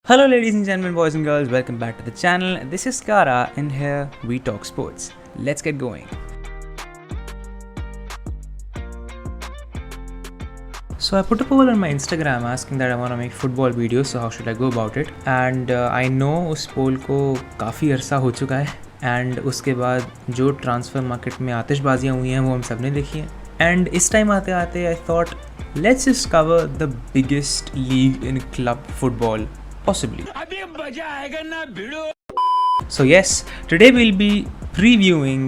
Hello ladies and gentlemen, boys and girls, welcome back to the channel. This is Kara and here we talk sports. Let's get going. So I put a poll on my Instagram asking that I want to make football videos, so how should I go about it? And I know उस poll को काफ़ी अरसा हो चुका है and उसके बाद जो ट्रांसफ़र मार्केट में आतिशबाजियाँ हुई हैं वो हम सब ने देखी हैं. And इस टाइम आते आते I thought let's just cover the biggest league in club football possibly. So yes, today we'll be previewing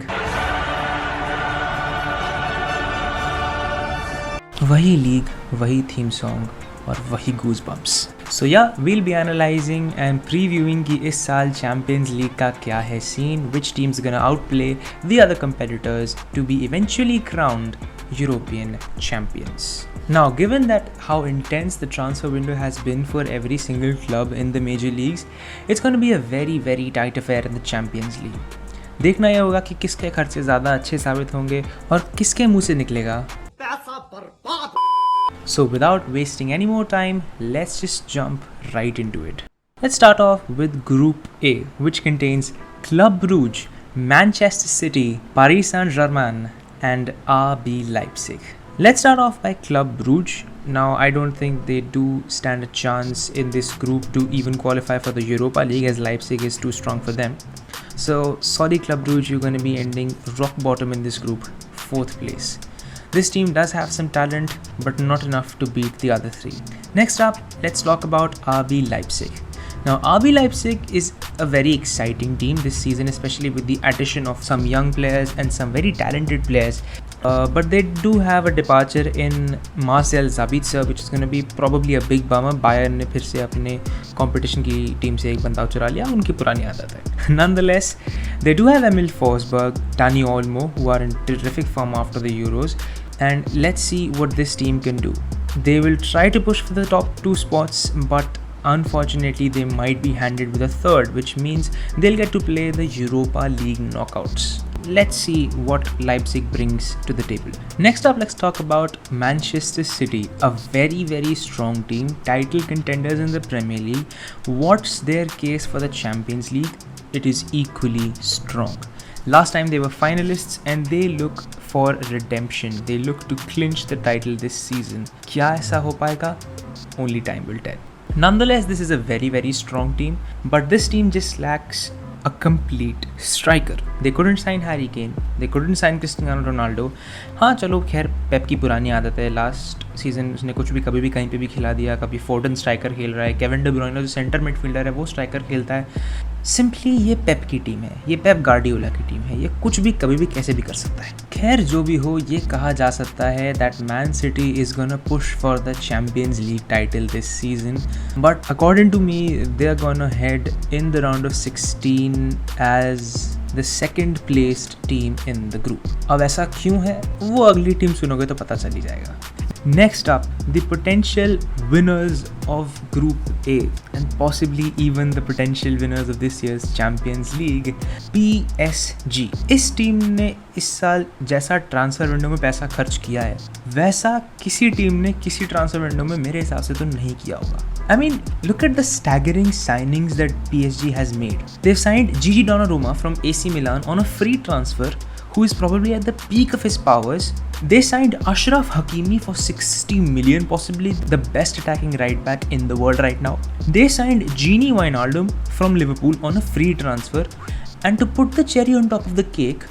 वही लीग, वही थीम सॉन्ग और वही goosebumps. So yeah, we'll be analyzing and previewing कि इस साल Champions League का क्या है scene, which teams gonna outplay the other competitors to be eventually crowned European champions. Now, given that how intense the transfer window has been for every single club in the major leagues, it's going to be a very tight affair in the Champions League. देखना यह होगा कि किसके खर्चे ज़्यादा अच्छे साबित होंगे और किसके मुंह से निकलेगा पैसा बर्बाद. So without wasting any more time, let's just jump right into it. Let's start off with Group A, which contains Club Brugge, Manchester City, Paris Saint-Germain and RB Leipzig. Let's start off by Club Brugge. Now, I don't think they do stand a chance in this group to even qualify for the Europa League, as Leipzig is too strong for them. So, sorry Club Brugge, you're going to be ending rock bottom in this group, 4th place. This team does have some talent, but not enough to beat the other three. Next up, let's talk about RB Leipzig. Now, RB Leipzig is a very exciting team this season, especially with the addition of some young players and some very talented players. But they do have a departure in Marcel Sabitzer, which is going to be probably a big bummer. Bayern ने फिर से अपने competition की team से एक बंदा चुरा लिया, उनकी पुरानी आदत है. Nonetheless, they do have Emil Forsberg, Dani Olmo, who are in terrific form after the Euros. And let's see what this team can do. They will try to push for the top 2 spots, but unfortunately they might be handed with a third, which means they'll get to play the Europa League knockouts. Let's see what Leipzig brings to the table. Next up, let's talk about Manchester City, a very strong team, title contenders in the Premier League. What's their case for the Champions League? It is equally strong. Last time they were finalists and they look for redemption. They look to clinch the title this season. क्या ऐसा हो पाएगा? Only time will tell. Nonetheless, this is a very strong team, but this team just lacks a complete striker. They couldn't sign Harry Kane, they couldn't sign Cristiano Ronaldo. हाँ चलो खैर पेप की पुरानी आदत है, लास्ट सीजन उसने कुछ भी कभी भी कहीं पे भी खिला दिया. कभी फोर्डन स्ट्राइकर खेल रहा है, केविन डी ब्रुयने जो सेंटर मिडफील्डर है वो स्ट्राइकर खेलता है. सिंपली ये पेप की टीम है, ये पेप गार्डियोला की टीम है, ये कुछ भी कभी भी कैसे भी कर सकता है. खैर जो भी हो, ये कहा जा सकता है that Man City is gonna push for the Champions League title this season, but according to me they are gonna head in the round of 16 as the second placed team in the group. अब ऐसा क्यों है वो अगली team सुनोगे तो पता चल ही जाएगा. Next up, the potential winners of Group A and possibly even the potential winners of this year's Champions League, PSG. इस टीम ने इस साल जैसा ट्रांसफर विंडो में पैसा खर्च किया है वैसा किसी टीम ने किसी ट्रांसफर विंडो में मेरे हिसाब से तो नहीं किया होगा. I mean, look at the staggering signings that PSG has made. They've signed Gigi Donnarumma from AC Milan on a free transfer, who is probably at the peak of his powers. They signed Ashraf Hakimi for 60 million, possibly the best attacking right back in the world right now. They signed Gini Wijnaldum from Liverpool on a free transfer. And to put the cherry on top of the cake,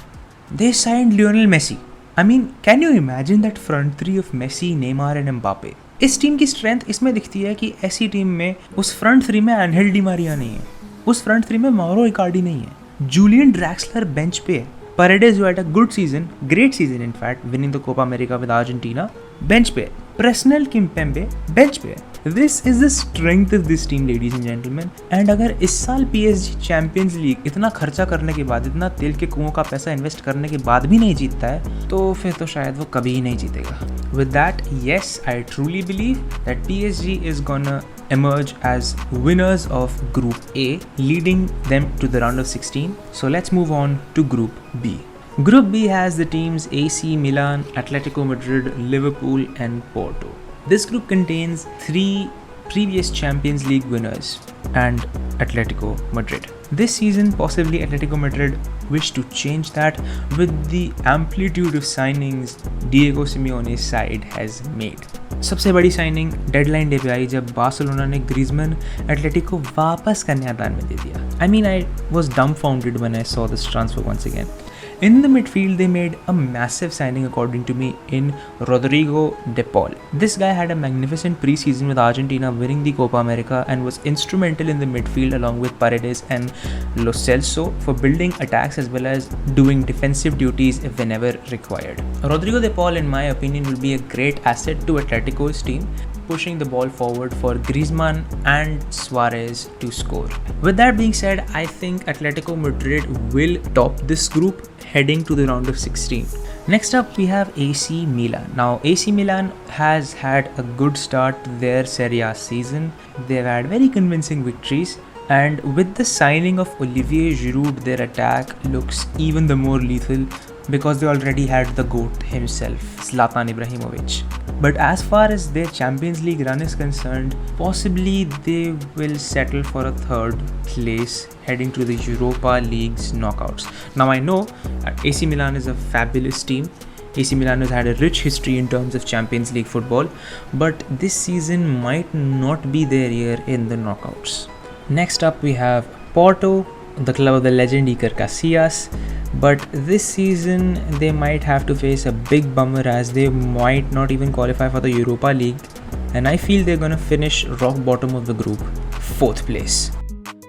they signed Lionel Messi. I mean, can you imagine that front three of Messi, Neymar and Mbappe? इस team की strength इसमें दिखती है कि ऐसी team में उस front three में एंहेल डी मारिया नहीं है, उस फ्रंट थ्री में माउरो इकार्डी नहीं है, जूलियन ड्रैक्सलर बेंच पे है, Paredes who had a good season, great season in fact, winning the Copa America with Argentina, bench पे, Presnel Kimpembe bench पे. This is the strength of this team, ladies and gentlemen. And अगर इस साल PSG Champions League इतना खर्चा करने के बाद, इतना तेल के कुओं का पैसा इन्वेस्ट करने के बाद भी नहीं जीतता है, तो फिर तो शायद वो कभी ही नहीं जीतेगा. With that, yes, I truly believe that PSG is gonna emerge as winners of Group A, leading them to the round of 16. So let's move on to Group B. Group B has the teams AC Milan, Atletico Madrid, Liverpool and Porto. This group contains 3 previous Champions League winners and Atletico Madrid. This season, possibly Atletico Madrid wish to change that with the amplitude of signings Diego Simeone's side has made. सबसे बड़ी signing deadline day पे आई जब Barcelona ने Griezmann Atletico वापस कन्यादान में दे दिया. I mean, I was dumbfounded when I saw this transfer once again. In the midfield, they made a massive signing according to me in Rodrigo De Paul. This guy had a magnificent preseason with Argentina winning the Copa America and was instrumental in the midfield along with Paredes and Lo Celso for building attacks as well as doing defensive duties whenever required. Rodrigo De Paul, in my opinion, will be a great asset to Atletico's team, pushing the ball forward for Griezmann and Suarez to score. With that being said, I think Atletico Madrid will top this group heading to the round of 16. Next up, we have AC Milan. Now, AC Milan has had a good start to their Serie A season. They've had very convincing victories. And with the signing of Olivier Giroud, their attack looks even the more lethal because they already had the GOAT himself, Zlatan Ibrahimovic. But as far as their Champions League run is concerned, possibly they will settle for a third place heading to the Europa League's knockouts. Now I know AC Milan is a fabulous team. AC Milan has had a rich history in terms of Champions League football, but this season might not be their year in the knockouts. Next up, we have Porto, the club of the legend Iker Casillas. But this season, they might have to face a big bummer as they might not even qualify for the Europa League. And I feel they're gonna finish rock bottom of the group, 4th place.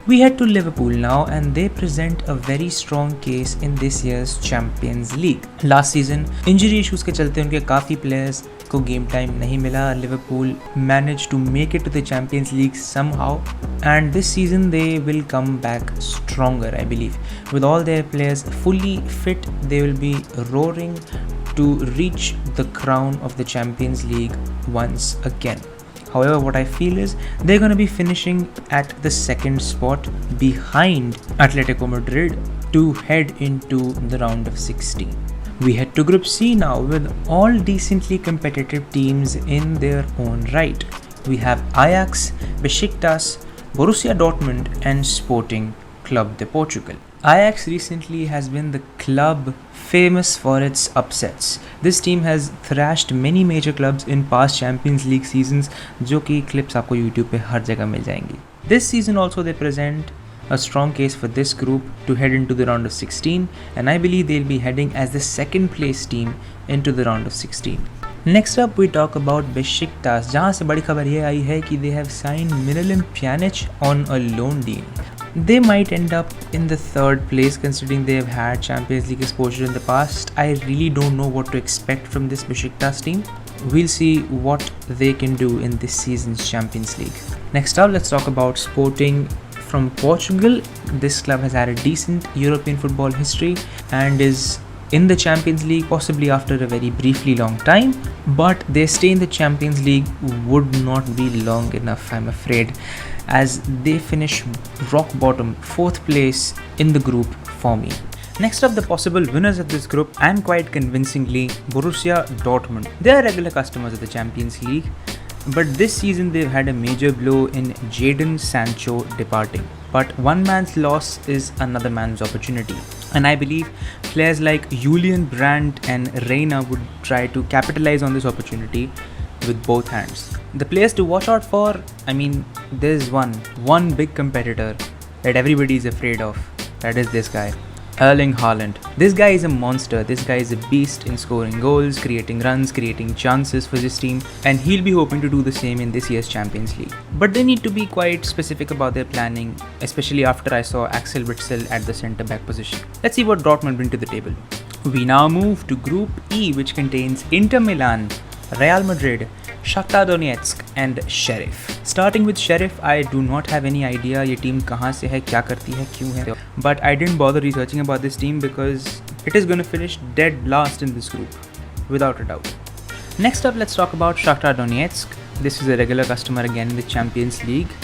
We head to Liverpool now, and they present a very strong case in this year's Champions League. Last season, injury issues के चलते उनके काफ़ी players को game time नहीं मिला. Liverpool managed to make it to the Champions League somehow, and this season they will come back stronger, I believe. With all their players fully fit, they will be roaring to reach the crown of the Champions League once again. However, what I feel is they're going to be finishing at the 2nd spot behind Atletico Madrid to head into the round of 16. We head to Group C now with all decently competitive teams in their own right. We have Ajax, Besiktas, Borussia Dortmund and Sporting Club de Portugal. Ajax recently has been the club famous for its upsets. This team has thrashed many major clubs in past Champions League seasons, जो कि clips आपको YouTube पे हर जगह मिल जाएंगी. This season also they present a strong case for this group to head into the round of 16, and I believe they'll be heading as the 2nd place team into the round of 16. Next up, we talk about Besiktas, जहाँ से बड़ी खबर ये आई है कि they have signed Miralem Pjanic on a loan deal. They might end up in the 3rd place considering they have had Champions League exposure in the past. I really don't know what to expect from this Besiktas team. We'll see what they can do in this season's Champions League. Next up, let's talk about Sporting from Portugal. This club has had a decent European football history and is in the Champions League possibly after a very briefly long time, but their stay in the Champions League would not be long enough, I'm afraid, as they finish rock bottom 4th place in the group for me. Next up, the possible winners of this group, and quite convincingly, Borussia Dortmund. They are regular customers of the Champions League, but this season they've had a major blow in Jadon Sancho departing. But one man's loss is another man's opportunity, and I believe players like Julian Brandt and Reina would try to capitalize on this opportunity with both hands. The players to watch out for, I mean, there's one big competitor that everybody is afraid of. That is this guy, Erling Haaland. This guy is a monster. This guy is a beast in scoring goals, creating runs, creating chances for this team, and he'll be hoping to do the same in this year's Champions League. But they need to be quite specific about their planning, especially after I saw Axel Witsel at the centre-back position. Let's see what Dortmund bring to the table. We now move to Group E, which contains Inter Milan, Real Madrid, Shakhtar Donetsk and Sheriff. Starting with Sheriff, I do not have any idea ये team कहाँ से है, क्या करती है, क्यों है. But I didn't bother researching about this team because it is going to finish dead last in this group, without a doubt. Next up, let's talk about Shakhtar Donetsk. This is a regular customer again in the Champions League.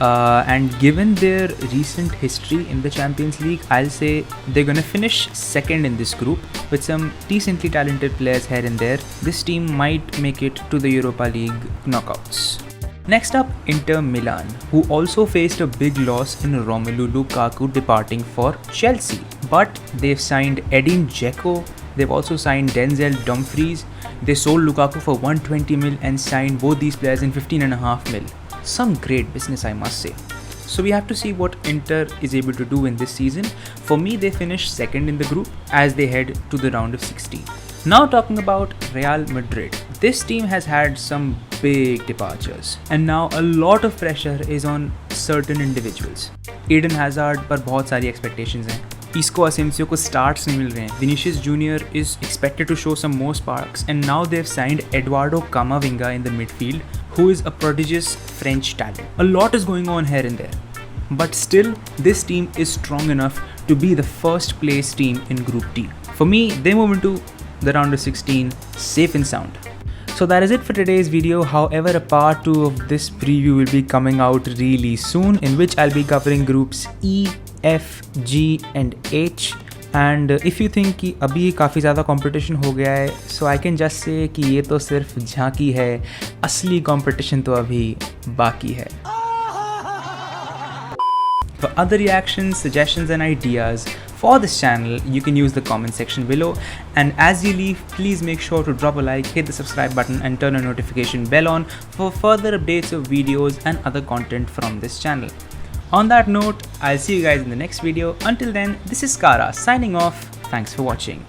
And given their recent history in the Champions League, I'll say they're gonna finish 2nd in this group with some decently talented players here and there. This team might make it to the Europa League knockouts. Next up, Inter Milan, who also faced a big loss in Romelu Lukaku departing for Chelsea. But they've signed Edin Dzeko, they've also signed Denzel Dumfries, they sold Lukaku for 120 mil and signed both these players in 15.5 mil. Some great business, I must say. So we have to see what Inter is able to do in this season. For me, they finished second in the group as they head to the round of 16. Now talking about Real Madrid. This team has had some big departures and now a lot of pressure is on certain individuals. Eden Hazard पर बहुत सारी expectations हैं. Isco Asensio को starts नहीं मिल रहे हैं. Vinicius Junior is expected to show some more sparks and now they've signed Eduardo Camavinga in the midfield, who is a prodigious French talent. A lot is going on here and there. But still, this team is strong enough to be the first place team in Group D. For me, they move into the round of 16 safe and sound. So that is it for today's video. However, a part 2 of this preview will be coming out really soon, in which I'll be covering groups E, F, G and H. And if you think कि अभी काफ़ी ज़्यादा competition हो गया है, so I can just say कि ये तो सिर्फ झांकी है, असली competition तो अभी बाकी है. For other reactions, suggestions and ideas for this channel, you can use the comment section below. And as you leave, please make sure to drop a like, hit the subscribe button and turn a notification bell on for further updates of videos and other content from this channel. On that note, I'll see you guys in the next video. Until then, this is Kara signing off. Thanks for watching.